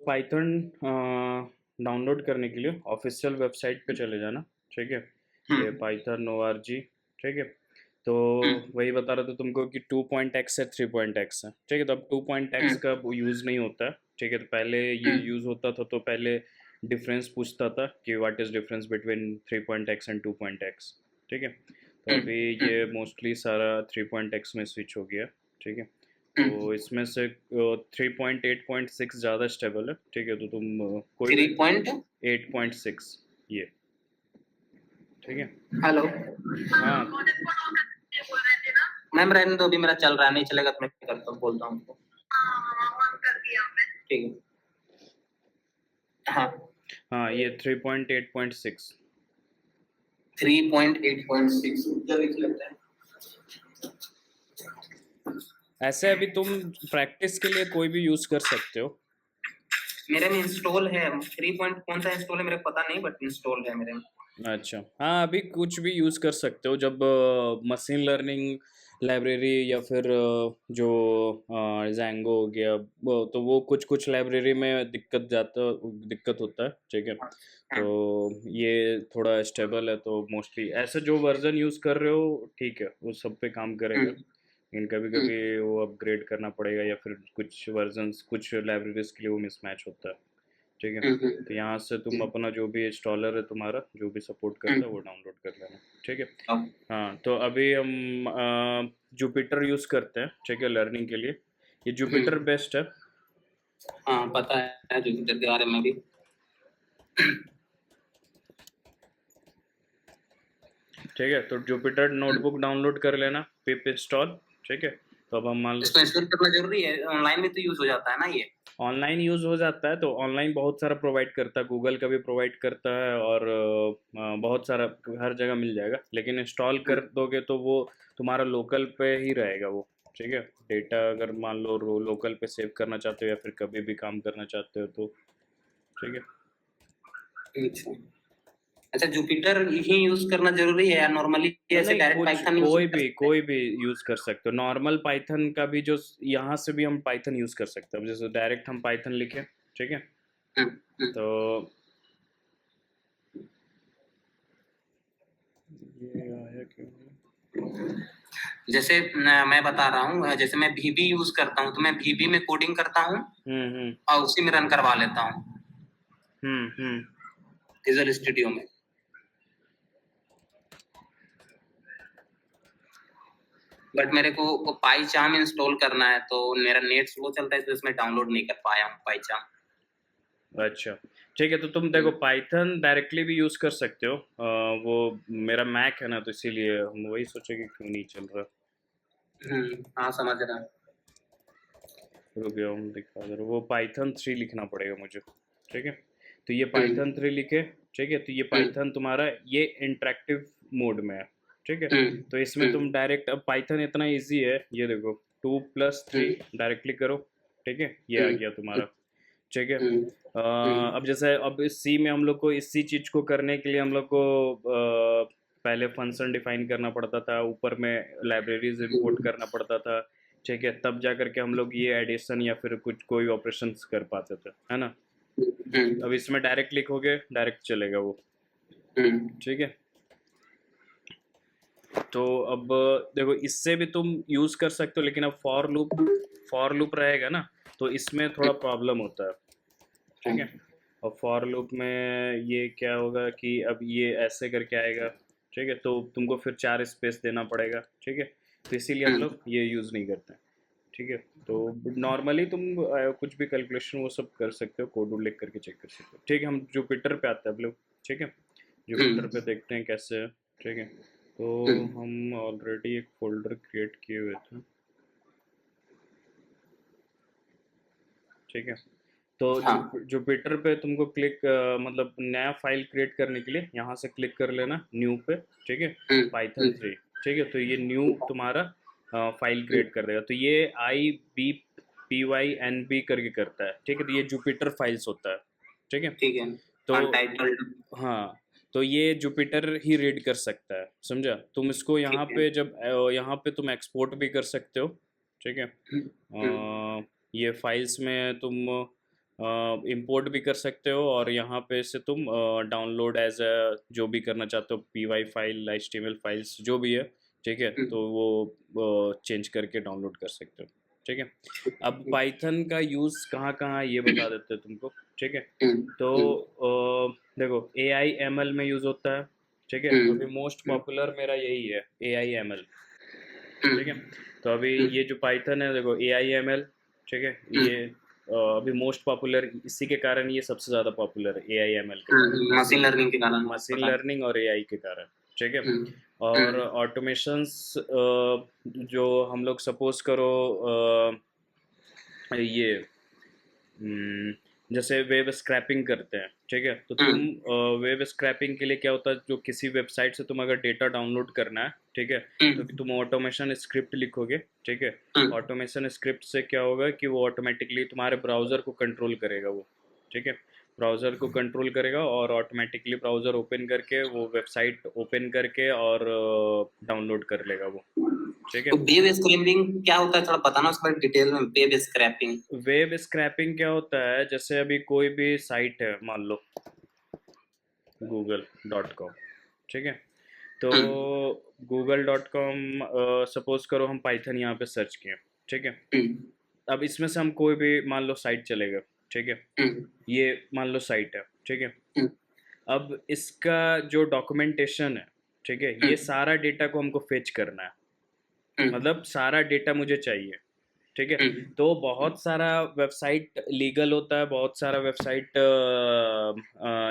Python download करने के लिए ऑफिशियल वेबसाइट पे चले जाना। ठीक है, ये हम्म पाइथन ORG। ठीक है, तो हम्म वही बता रहा था तुमको कि 2.x है 3.x है। ठीक है, तो अब 2.x हम्म का यूज़ नहीं होता है। ठीक है, तो पहले ये हम्म यूज़ होता था, तो पहले डिफरेंस पूछता था कि what is difference between 3.x and 2.x। ठीक है, तो हम्म अभी हम्म ये मोस्टली सारा 3.x में स्विच हो गया। ठीक है, हम्म। तो इसमें से 3.8.6 ज़्यादा स्टेबल है। ठीक है, तो तुम कोई थ्री भी पॉइंट 8.6 ये। ठीक है, हेलो हाँ मैम, रहने दो, अभी मेरा चल रहा है, नहीं चलेगा तो मैं करता हूँ, बोलता हूँ उनको। ठीक है। हाँ, हाँ, ये 3.8.6। 3.8.6 लिख लेते हैं। ऐसे अभी तुम प्रैक्टिस के लिए कोई भी यूज़ कर सकते हो। मेरे में इंस्टॉल है। 3 पॉइंट कौन सा इंस्टॉल है मेरे को पता नहीं, बट इंस्टॉल है मेरे में। अच्छा, हाँ, अभी कुछ भी यूज़ कर सकते हो जब मशीन लर्निंग लाइब्रेरी या फिर जो ज़ैंगो हो गया, तो वो कुछ कुछ लाइब्रेरी में दिक्कत होता है। ठीक है, हाँ तो हाँ ये थोड़ा स्टेबल है, तो मोस्टली ऐसे जो वर्जन यूज़ कर रहे हो ठीक है, वो सब पे काम करेगा। हम्म लेकिन कभी हम्म कभी वो अपग्रेड करना पड़ेगा, या फिर कुछ वर्जन्स कुछ लाइब्रेरीज के लिए वो मिसमैच होता है। ठीक है, तो यहाँ से तुम हम्म अपना जो भी इंस्टॉलर है तुम्हारा जो भी सपोर्ट करता है वो हम्म। डाउनलोड कर लेना। ठीक है, हाँ हाँ, तो अभी हम जुपिटर यूज़ करते हैं। ठीक है, लर्निंग के लिए ये जुपिटर हम्म, बेस्ट है। हाँ, पता है जुपिटर के बारे में भी। ठीक है, तो जुपिटर नोटबुक डाउनलोड कर लेना, पिप इंस्टॉल। ठीक है, तो अब हम मान लो इसको इंस्टॉल करना जरूरी है, ऑनलाइन भी तो यूज हो जाता है ना ये। ऑनलाइन यूज़ हो जाता है, तो ऑनलाइन बहुत सारा प्रोवाइड करता है, गूगल का भी प्रोवाइड करता है, और बहुत सारा हर जगह मिल जाएगा। लेकिन इंस्टॉल कर दोगे तो वो तुम्हारा लोकल पे ही रहेगा वो। ठीक है, डेटा अगर मान लो लोकल पे सेव करना चाहते हो या फिर कभी भी काम करना चाहते हो तो। ठीक है, अच्छा अच्छा, जुपिटर ही यूज करना जरूरी है या नॉर्मली ऐसे नहीं, डायरेक्ट कुछ पाइथन यूज कर सकते हैं? कोई भी यूज़ कर सकते हो। नॉर्मल पाइथन का भी जो यहाँ से भी हम पाइथन यूज़ कर सकते हैं। अब जैसे डायरेक्ट हम पाइथन लिखें। ठीक है, हम्म, हम्म। तो ये आया क्यों नहीं? जैसे मैं बता रहा हूँ, जैसे मैं VB यूज करता हूँ तो मैं VB में कोडिंग करता हूँ हम्म। और उसी में रन करवा लेता हूँ हम्म। विजुअल स्टूडियो में। बट मेरे को वो पाईचाम इंस्टॉल करना है, तो मेरा नेट स्लो चलता है, तो इसमें डाउनलोड नहीं कर पाया हूँ पाईचाम। अच्छा, ठीक है, तो तुम देखो पाइथन डायरेक्टली भी यूज़ कर सकते हो। वो मेरा मैक है ना, तो इसीलिए हम वही सोचे कि क्यों नहीं चल रहा। हाँ, समझ रहा हूँ। रुक गया, हम दिखा दे रहा हूँ। वो पाइथन 3 लिखना पड़ेगा मुझे। ठीक है, तो ये हम्म पाइथन 3 लिखे। ठीक है, तो ये हम्म पाइथन तुम्हारा ये इंटरेक्टिव मोड में है। ठीक है, हम्म तो इसमें हम्म तुम डायरेक्ट, अब पाइथन इतना इजी है, ये देखो 2+3 हम्म डायरेक्टली करो। ठीक है, ये आ हम्म गया तुम्हारा। ठीक है, हम्म हम्म अब जैसे अब इस सी में हम लोग को इसी चीज़ को करने के लिए हम लोग को पहले फंक्शन डिफाइन करना पड़ता था, ऊपर में लाइब्रेरीज इंपोर्ट हम्म करना पड़ता था। ठीक है, तब जा करके हम लोग ये एडिशन या फिर कुछ कोई ऑपरेशंस कर पाते थे, है ना। हम्म अब इसमें डायरेक्ट लिखोगे डायरेक्ट चलेगा वो। हम्म ठीक है, तो अब देखो इससे भी तुम यूज़ कर सकते हो, लेकिन अब फॉर लूप रहेगा ना, तो इसमें थोड़ा प्रॉब्लम होता है। ठीक है, और फॉर लूप में ये क्या होगा कि अब ये ऐसे करके आएगा। ठीक है, तो तुमको फिर 4 स्पेस देना पड़ेगा। ठीक है, तो इसीलिए हम लोग ये यूज़ नहीं करते हैं। ठीक है, तो नॉर्मली तुम कुछ भी कैलकुलेशन वो सब कर सकते हो, कोड वोड लिख करके चेक कर सकते हो। ठीक है, हम जुपिटर पे आते हैं अब लोग। ठीक है, जुपिटर पे देखते हैं कैसे है। ठीक है, तो हम ऑलरेडी एक फोल्डर क्रिएट किए हुए थे। ठीक है, तो हाँ जुपिटर पे तुमको मतलब नया फाइल क्रिएट करने के लिए यहाँ से क्लिक कर लेना न्यू पे। ठीक है, पाइथन 3। ठीक है, तो ये न्यू तुम्हारा फाइल क्रिएट कर देगा, तो ये IBPYNB करके करता है। ठीक है, तो ये जुपिटर फाइल्स होता है। ठीक है, ठीक है। तो अनटाइटल्ड। हाँ, तो ये जुपिटर ही रीड कर सकता है, समझा। तुम इसको यहाँ ठीक है। पे जब यहाँ पे तुम एक्सपोर्ट भी कर सकते हो। ठीक है, हम्म ये फाइल्स में तुम इंपोर्ट भी कर सकते हो और यहाँ पे से तुम डाउनलोड एज अ जो भी करना चाहते हो पी फाइल HTML फाइल्स जो भी है, ठीक है, तो वो चेंज करके डाउनलोड कर सकते हो, ठीक है। अब पाइथन का यूज़ कहाँ कहाँ ये बता देते हैं तुमको, ठीक है। तो देखो AI ML में यूज़ होता है, ठीक है। अभी मोस्ट पॉपुलर मेरा यही है AI ML, ठीक है। तो अभी ये जो पाइथन है देखो AI ML, ठीक है, ये अभी मोस्ट पॉपुलर इसी के कारण, ये सबसे ज़्यादा पॉपुलर है AI ML के कारण, मशीन लर्निंग के कारण मशीन पता है। लर्निंग और AI के कारण, ठीक है। और ऑटोमेशंस जो हम लोग सपोज करो ये जैसे वेब स्क्रैपिंग करते हैं, ठीक है, तो तुम वेब स्क्रैपिंग के लिए क्या होता है, जो किसी वेबसाइट से तुम अगर डेटा डाउनलोड करना है, ठीक है, तो तुम ऑटोमेशन स्क्रिप्ट लिखोगे, ठीक है। ऑटोमेशन स्क्रिप्ट से क्या होगा कि वो ऑटोमेटिकली तुम्हारे ब्राउज़र को कंट्रोल करेगा वो, ठीक है, ब्राउज़र को कंट्रोल करेगा और ऑटोमेटिकली ब्राउज़र ओपन करके वो वेबसाइट ओपन करके और डाउनलोड कर लेगा वो, ठीक है। तो वेब स्क्रैपिंग क्या होता है, थोड़ा बताना उसका डिटेल में। वेब स्क्रैपिंग वेब स्क्रैपिंग क्या होता है, जैसे अभी कोई भी साइट है, मान लो google.com, ठीक है, तो google.com सपोज करो हम पाइथन यहाँ पे सर्च किए, ठीक है। अब इसमें से हम कोई भी मान लो साइट चले गए, ठीक है, ये मान लो साइट है, ठीक है। अब इसका जो डॉक्यूमेंटेशन है, ठीक है, ये सारा डेटा को हमको फेच करना है, मतलब सारा डेटा मुझे चाहिए, ठीक है। तो बहुत सारा वेबसाइट लीगल होता है, बहुत सारा वेबसाइट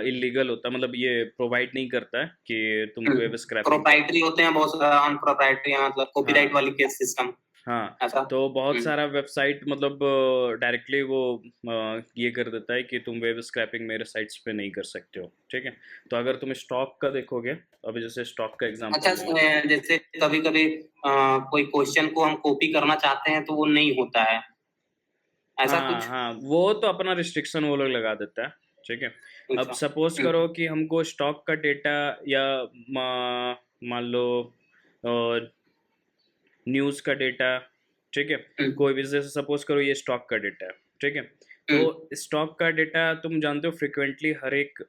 इलीगल होता है, मतलब ये प्रोवाइड नहीं करता है कि तुम वेब स्क्रैपिंग करो। प्रोप्राइटरी होते हैं बहुत सारा, अनप्रोप्राइटरी मतलब कॉपीराइट हाँ वाली के सिस्टम हाँ, ऐसा। तो बहुत सारा वेबसाइट मतलब डायरेक्टली वो ये कर देता है कि तुम वेब स्क्रैपिंग मेरे साइट्स पे नहीं कर सकते हो, ठीक है। तो अगर तुम स्टॉक का देखोगे, अभी जैसे स्टॉक का अच्छा, एग्जांपल ले लो। जैसे कभी कभी कोई क्वेश्चन को हम कॉपी करना चाहते हैं तो वो नहीं होता है, ऐसा हाँ कुछ। हाँ, वो तो अपना रिस्ट्रिक्शन वो लोग लगा देता है, ठीक है। अब अच्छा। सपोज करो कि हमको स्टॉक का डेटा या मान लो न्यूज़ का डेटा, ठीक है, कोई भी जैसे सपोज करो ये स्टॉक का डेटा है, ठीक है। तो स्टॉक का डेटा तुम जानते हो फ्रिक्वेंटली हर एक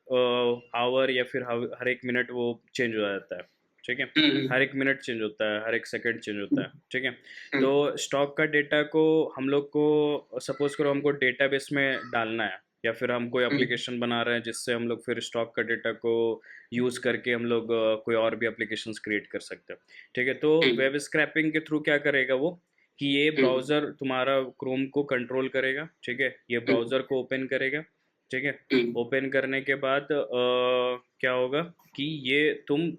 आवर या फिर हर एक मिनट वो चेंज हो जाता है, ठीक है। हर एक मिनट चेंज होता है, हर एक सेकंड चेंज होता है, ठीक है। तो स्टॉक का डेटा को हम लोग को सपोज करो हमको डेटाबेस में डालना है, या फिर हम कोई एप्लीकेशन बना रहे हैं जिससे हम लोग फिर स्टॉक का डेटा को यूज़ करके हम लोग कोई और भी एप्लीकेशंस क्रिएट कर सकते हैं, ठीक है। तो वेब स्क्रैपिंग के थ्रू क्या करेगा वो कि ये ब्राउज़र तुम्हारा क्रोम को कंट्रोल करेगा, ठीक है, ये ब्राउज़र को ओपन करेगा, ठीक है। ओपन करने के बाद क्या होगा कि ये तुम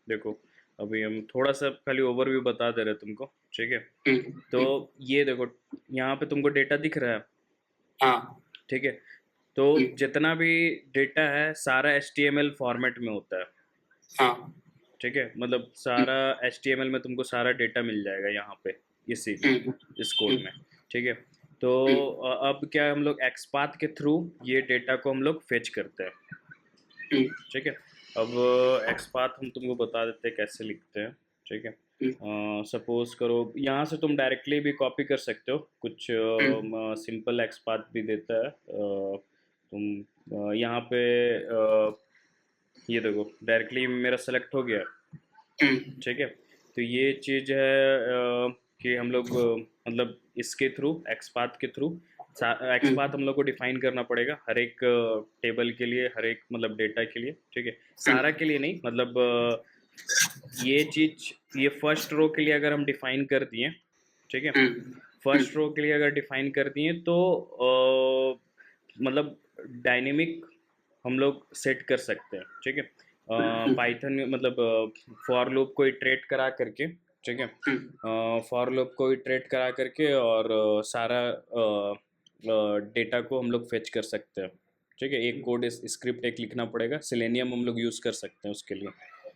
देखो, अभी हम थोड़ा सा खाली ओवरव्यू बता दे रहे हैं तुमको, ठीक है। तो ये देखो यहाँ पे तुमको डेटा दिख रहा है, हाँ। ठीक है। तो जितना भी डेटा है सारा HTML फॉर्मेट में होता है, हाँ। ठीक है, मतलब सारा HTML में तुमको सारा डेटा मिल जाएगा यहाँ पे इसी इस कोड में, ठीक है। तो अब क्या हम लोग एक्सपाथ के थ्रू ये डेटा को हम लोग फेच करते हैं, ठीक है। अब एक्सपाथ हम तुमको बता देते हैं कैसे लिखते हैं, ठीक है। सपोज करो यहाँ से तुम डायरेक्टली भी कॉपी कर सकते हो, कुछ सिंपल एक्सपाथ भी देता है, तुम यहाँ पे ये देखो डायरेक्टली मेरा सेलेक्ट हो गया, ठीक है। तो ये चीज़ है कि हम लोग मतलब इसके थ्रू एक्सपाथ के थ्रू एक्सपाथ हम लोग को डिफाइन करना पड़ेगा हर एक टेबल के लिए, हर एक मतलब डेटा के लिए, ठीक है। सारा के लिए नहीं, मतलब ये चीज़ ये फर्स्ट रो के लिए अगर हम डिफाइन कर दिए, ठीक है, फर्स्ट रो के लिए अगर डिफाइन कर दिए तो मतलब डायनेमिक हम लोग सेट कर सकते हैं, ठीक है। पाइथन मतलब फॉर लूप को इटरेट करा करके, ठीक है, फॉर लूप को इटरेट करा करके और सारा डेटा को हम लोग फेच कर सकते हैं, ठीक है। एक कोड स्क्रिप्ट एक लिखना पड़ेगा, सेलेनियम हम लोग यूज़ कर सकते हैं उसके लिए, ठीक है।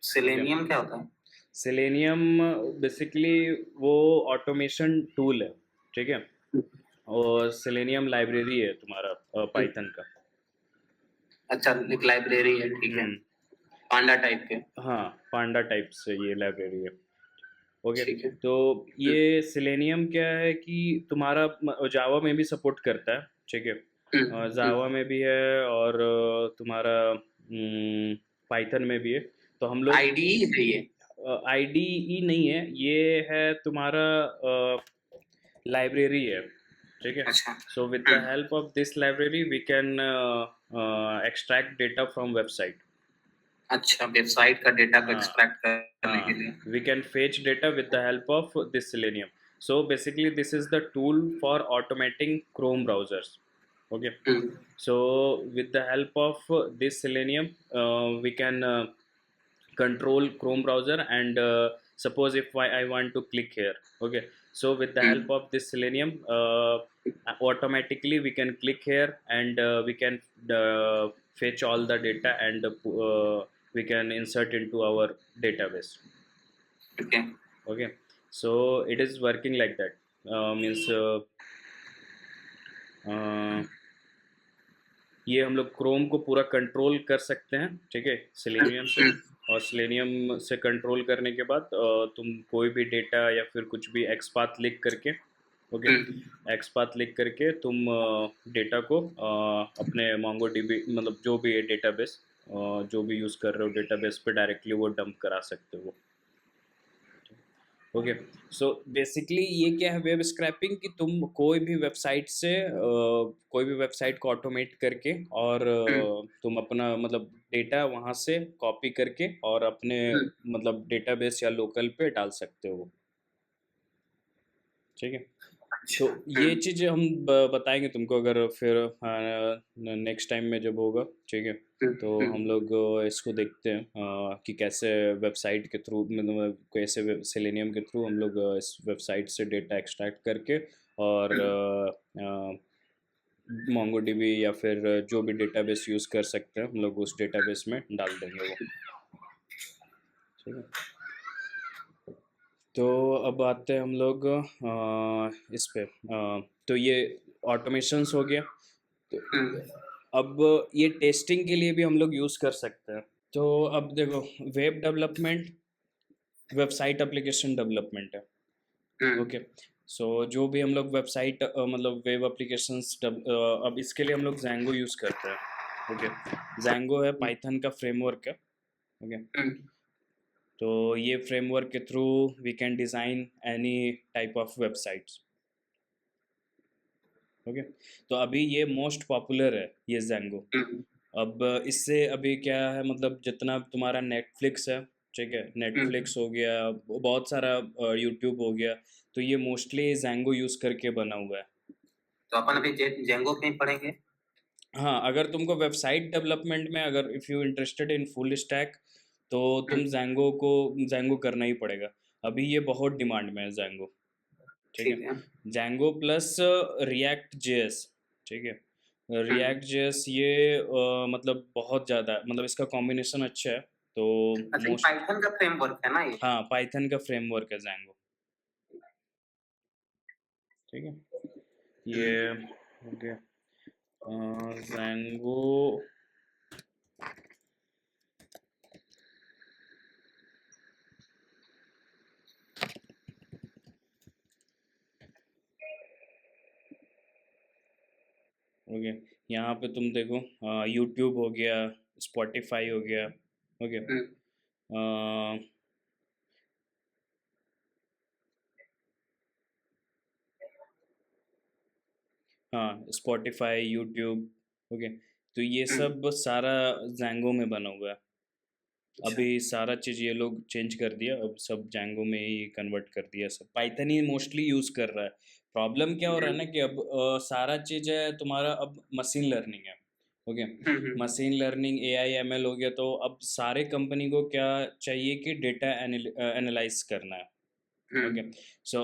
सेलेनियम क्या होता है? सेलेनियम बेसिकली वो ऑटोमेशन टूल है, ठीक है, और सेलेनियम लाइब्रेरी है तुम्हारा पाइथन का। अच्छा, एक लाइब्रेरी है, ठीक है, हम्म, पांडा टाइप के। हाँ, पांडा टाइप से ये लाइब्रेरी है, ओके। ठीक है। तो ये सेलेनियम क्या है कि तुम्हारा जावा में भी सपोर्ट करता है, ठीक है, जावा में भी है और तुम्हारा पाइथन में भी है। तो हम लोग आईडीई है ये? आईडीई नहीं है, ये है तुम्हारा लाइब्रेरी है, ठीक है। अच्छा। So with the help of this library we can extract data from website. अच्छा, वेबसाइट का डेटा को हाँ एक्सट्रैक्ट करने के हाँ, लिए। we can fetch data with the help of this Selenium. So basically this is the tool for automating Chrome browsers. Okay, hmm, so with the help of this Selenium we can control Chrome browser, and suppose if I want to click here, okay, so with the help hmm, of this Selenium automatically we can click here, and we can fetch all the data, and we can insert into our database. Okay. Okay, so it is working like that. Means uh, ये हम लोग Chrome को पूरा control कर सकते हैं, ठीक है, सेलेनियम से। और सेलेनियम से कंट्रोल करने के बाद तुम कोई भी डेटा या फिर कुछ भी एक्सपाथ लिख करके, ओके, एक्सपाथ लिख करके तुम डेटा को अपने मोंगो डीबी मतलब जो भी है डेटाबेस, जो भी यूज़ कर रहे हो डेटाबेस पे डायरेक्टली वो डंप करा सकते हो। ओके, सो बेसिकली ये क्या है वेब स्क्रैपिंग, कि तुम कोई भी वेबसाइट से कोई भी वेबसाइट को ऑटोमेट करके और तुम अपना मतलब डेटा वहाँ से कॉपी करके और अपने मतलब डेटाबेस या लोकल पे डाल सकते हो, ठीक है। तो ये चीज़ें हम बताएंगे तुमको अगर फिर नेक्स्ट टाइम में जब होगा, ठीक है। तो हम लोग इसको देखते हैं कि कैसे वेबसाइट के थ्रू मतलब कैसे सेलेनियम के थ्रू हम लोग इस वेबसाइट से डेटा एक्सट्रैक्ट करके और मोंगो डीबी या फिर जो भी डेटाबेस यूज़ कर सकते हैं हम लोग उस डेटाबेस में डाल देंगे वो, ठीक है। तो अब आते हैं हम लोग इस पे तो ये ऑटोमेशंस हो गया। तो अब ये टेस्टिंग के लिए भी हम लोग यूज़ कर सकते हैं। तो अब देखो, web development, website application development है, ओके। सो जो भी हम लोग वेबसाइट मतलब वेब एप्लीकेशंस अब इसके लिए हम लोग जैंगो यूज़ करते हैं, ओके। जैंगो है पाइथन का फ्रेमवर्क है, ओके। तो ये फ्रेमवर्क के through we can design any type of websites, okay. तो अभी ये मोस्ट पॉपुलर है ये जैंगो। अब इससे अभी क्या है मतलब जितना तुम्हारा नेटफ्लिक्स है, ठीक है, नेटफ्लिक्स हो गया, बहुत सारा यूट्यूब हो गया, तो ये मोस्टली जैंगो यूज़ करके बना हुआ है। तो अपन अभी जेंगो पे ही पढ़ेंगे। हाँ, अगर तुमको वेबसाइट डेवलपमेंट में अगर if you interested in full stack, तो तुम जैंगो करना ही पड़ेगा। अभी ये बहुत डिमांड में है जैंगो, ठीक है। ठीक है। जैंगो प्लस रिएक्ट जेएस, ठीक है। रिएक्ट जेएस ये मतलब बहुत ज़्यादा मतलब इसका कॉम्बिनेशन अच्छा है, तो अच्छा, ये मोस्ट, पाइथन का फ्रेमवर्क है ना ये? हाँ, पाइथन का फ्रेमवर्क है जैंगो, ठीक है। ये हो गया जैंगो। ओके, यहाँ पे तुम देखो यूट्यूब हो गया, स्पॉटिफाई हो गया, ओके। हाँ, स्पॉटिफाई, यूट्यूब, ओके। तो ये सब सारा जैंगो में बना हुआ है। अभी सारा चीज़ ये लोग चेंज कर दिया, अब सब जैंगो में ही कन्वर्ट कर दिया, सब पाइथन ही मोस्टली यूज़ कर रहा है। प्रॉब्लम क्या हो रहा है ना कि अब सारा चीज़ है तुम्हारा अब मशीन लर्निंग है, okay. Machine learning AI ML हो गया, तो अब सारे कंपनी को क्या चाहिए कि डेटा एनालाइज करना है, okay. So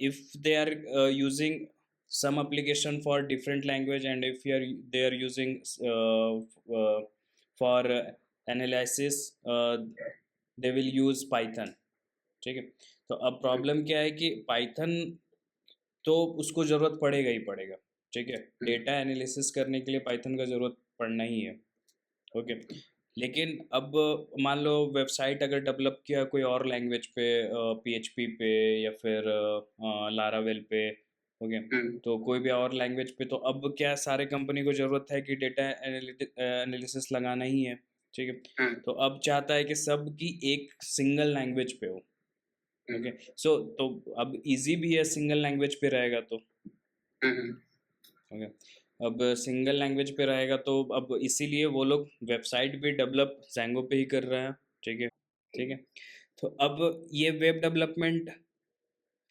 if they are using some application for different language, and if they are using for analysis, they will use python, ठीक है। तो अब प्रॉब्लम क्या है कि पाइथन तो उसको ज़रूरत पड़ेगा ही पड़ेगा, ठीक है। डेटा एनालिसिस करने के लिए पाइथन का ज़रूरत पड़ना ही है, ओके। लेकिन अब मान लो वेबसाइट अगर डेवलप किया कोई और लैंग्वेज पे, पीएचपी पे या फिर लारावेल पे, ओके। तो कोई भी और लैंग्वेज पे, तो अब क्या सारे कंपनी को ज़रूरत है कि डेटा एनालिसिस लगाना ही है, ठीक है। तो अब चाहता है कि सब की एक सिंगल लैंग्वेज पे हो, ओके। सो तो अब इजी भी है सिंगल लैंग्वेज पे रहेगा तो, ओके। अब सिंगल लैंग्वेज पे रहेगा तो अब इसीलिए वो लोग वेबसाइट भी डेवलप जैंगो पे ही कर रहे हैं, ठीक है, ठीक है। तो अब ये वेब डेवलपमेंट,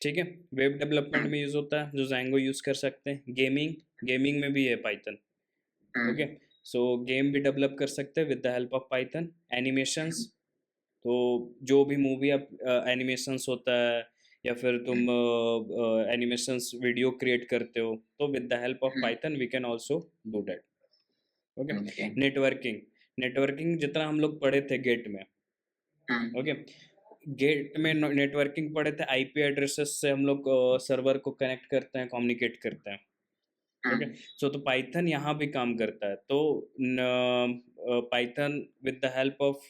ठीक है, वेब डेवलपमेंट में यूज़ होता है जो जैंगो यूज़ कर सकते हैं। गेमिंग, गेमिंग में भी है पाइथन, ओके। सो गेम भी डेवलप कर सकते हैं with the help of Python. Animations, तो जो भी मूवी आप एनिमेशंस होता है या फिर तुम एनिमेशंस वीडियो क्रिएट करते हो, तो with the help of Python we can also do that, okay. Networking, networking जितना हम लोग पढ़े थे गेट में, ओके। गेट में नेटवर्किंग पढ़े थे, आईपी एड्रेसेस से हम लोग सर्वर को कनेक्ट करते हैं, कम्युनिकेट करते हैं, ओके। सो तो पाइथन यहाँ भी काम करता है। तो Python with the help of,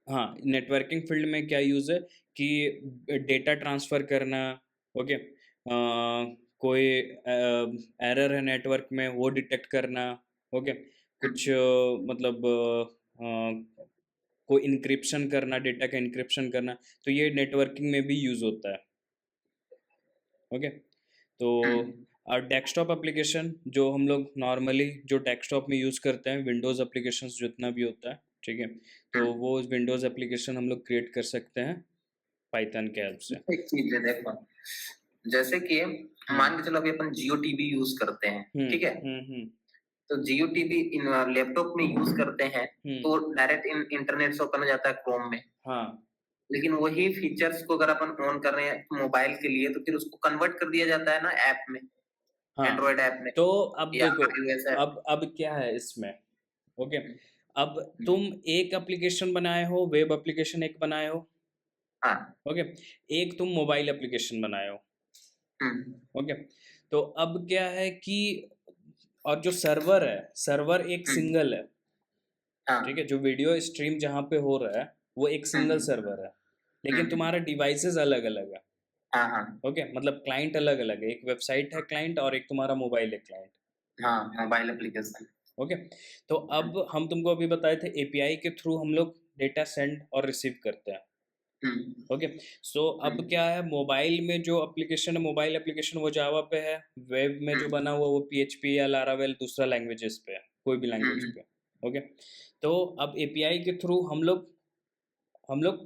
हाँ, नेटवर्किंग फील्ड में क्या यूज़ है कि डेटा ट्रांसफ़र करना, ओके। कोई एरर है नेटवर्क में वो डिटेक्ट करना, ओके। कुछ मतलब कोई इनक्रिप्शन करना, डेटा का इनक्रिप्शन करना, तो ये नेटवर्किंग में भी यूज़ होता है, ओके। तो और डेस्कटॉप एप्लीकेशन जो हम लोग नॉर्मली जो डेस्कटॉप में यूज़ करते हैं, विंडोज़ एप्लीकेशन जितना भी होता है, ठीक है, तो वो विंडोज़ एप्लीकेशन हम लोग क्रिएट कर सकते हैं पाइथन के हेल्प से। एक चीज है देखो, जैसे कि मान के चलो अभी अपन जियो टीवी यूज करते हैं, ठीक है। तो जियो टीवी इन लैपटॉप में यूज करते हैं तो डायरेक्ट इंटरनेट से ओपन हो जाता है क्रोम में, हाँ, लेकिन वही फीचर्स को अगर अपन ऑन कर रहे हैं मोबाइल के लिए तो फिर उसको कन्वर्ट कर दिया जाता है ना ऐप में, हाँ। एंड्रॉइड ऐप में तो अब या देखो, iOS ऐप। अब क्या है इसमें, ओके। अब तुम एक एप्लीकेशन बनाए हो, वेब एप्लीकेशन एक बनाए हो, हाँ। ओके। एक तुम मोबाइल एप्लीकेशन बनाए हो, ओके। तो अब क्या है कि, और जो सर्वर है, सर्वर एक सिंगल है, ठीक है। जो वीडियो स्ट्रीम जहाँ पे हो रहा है वो एक सिंगल सर्वर है, लेकिन तुम्हारा डिवाइसेस अलग अलग है, हाँ हाँ ओके। मतलब क्लाइंट अलग अलग है, एक वेबसाइट है क्लाइंट और एक तुम्हारा मोबाइल है क्लाइंट, हाँ, मोबाइल एप्लीकेशन। ओके। तो अब हम तुमको अभी बताए थे एपीआई के थ्रू हम लोग डेटा सेंड और रिसीव करते हैं, ओके। सो अब क्या है, मोबाइल में जो एप्लीकेशन है, मोबाइल एप्लीकेशन वो जावा पे है, वेब में जो बना हुआ वो पीएचपी या लारावेल दूसरा लैंग्वेजेस पे है, कोई भी लैंग्वेज पे, ओके। तो अब एपीआई के थ्रू हम लोग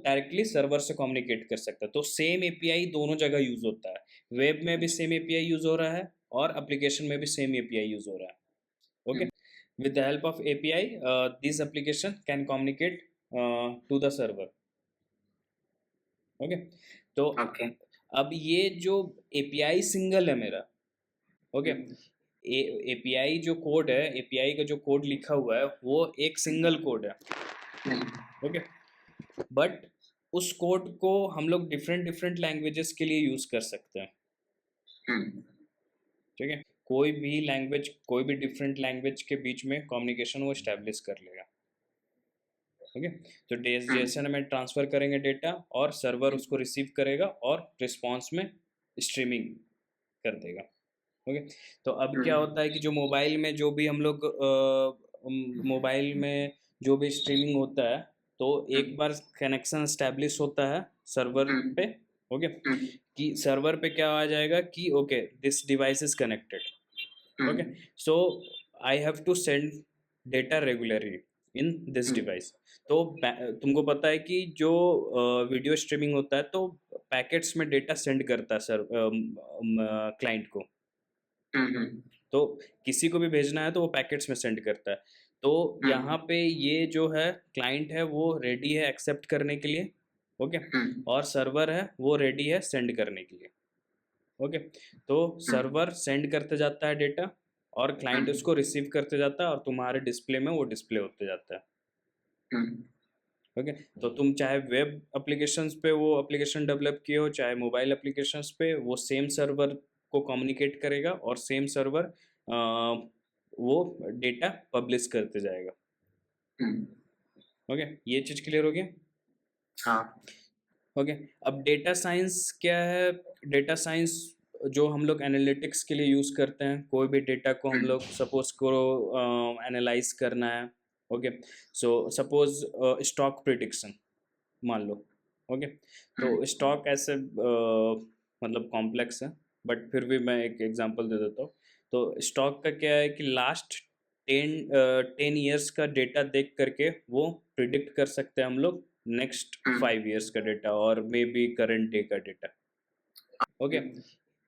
डायरेक्टली सर्वर से कम्युनिकेट कर सकते हैं। तो सेम एपीआई दोनों जगह यूज होता है, वेब में भी सेम एपीआई यूज हो रहा है और एप्लीकेशन में भी सेम एपीआई यूज हो रहा है, okay. with the help of API, this application can communicate to the server, okay. तो ओके। अब ये जो एपीआई सिंगल है मेरा, ओके। एपीआई जो कोड है, एपीआई का जो कोड लिखा हुआ है वो एक सिंगल कोड है, ओके। बट उस कोड को हम लोग डिफरेंट डिफरेंट लैंग्वेजेस के लिए यूज कर सकते हैं, ठीक है। कोई भी लैंग्वेज, कोई भी डिफरेंट लैंग्वेज के बीच में कम्युनिकेशन वो इस्टेब्लिश कर लेगा, ओके। तो जेएसएन में ट्रांसफ़र करेंगे डेटा और सर्वर उसको रिसीव करेगा और रिस्पॉन्स में स्ट्रीमिंग कर देगा, ओके। तो अब क्या होता है कि जो मोबाइल में जो भी हम लोग मोबाइल में जो भी स्ट्रीमिंग होता है, तो एक बार कनेक्शन इस्टेब्लिश होता है सर्वर पे, ओके, कि सर्वर पे क्या आ जाएगा कि okay this device is connected, okay. So I have to send data regularly in this device. तो तुमको पता है कि जो वीडियो स्ट्रीमिंग होता है तो पैकेट्स में डेटा सेंड करता है सर क्लाइंट को, तो किसी को भी भेजना है तो वो पैकेट्स में सेंड करता है। तो यहाँ पे ये जो है क्लाइंट है वो रेडी है एक्सेप्ट करने के लिए, ओके। और सर्वर है वो रेडी है सेंड करने के लिए, ओके। तो सर्वर सेंड करते जाता है डेटा और क्लाइंट उसको रिसीव करते जाता है और तुम्हारे डिस्प्ले में वो डिस्प्ले होते जाता है, ओके। तो तुम चाहे वेब एप्लीकेशंस पे वो एप्लीकेशन डेवलप किए हो, चाहे मोबाइल एप्लीकेशंस पे, वो सेम सर्वर को कम्युनिकेट करेगा और सेम सर्वर वो डेटा पब्लिश करते जाएगा, ओके। ये चीज़ क्लियर हो गया? हाँ। ओके। अब डेटा साइंस क्या है? डेटा साइंस जो हम लोग एनालिटिक्स के लिए यूज़ करते हैं, कोई भी डेटा को हम लोग सपोज करो एनालाइज करना है। Okay, so suppose stock prediction मान लो। ओके, तो स्टॉक ऐसे मतलब कॉम्प्लेक्स है, बट फिर भी मैं एक एग्जांपल दे देता हूँ। तो स्टॉक का क्या है कि लास्ट 10 ईयर्स का डेटा देख करके वो प्रिडिक्ट कर सकते हैं हम लोग नेक्स्ट 5 ईयर्स का डेटा और मे बी करंट डे का डेटा। ओके,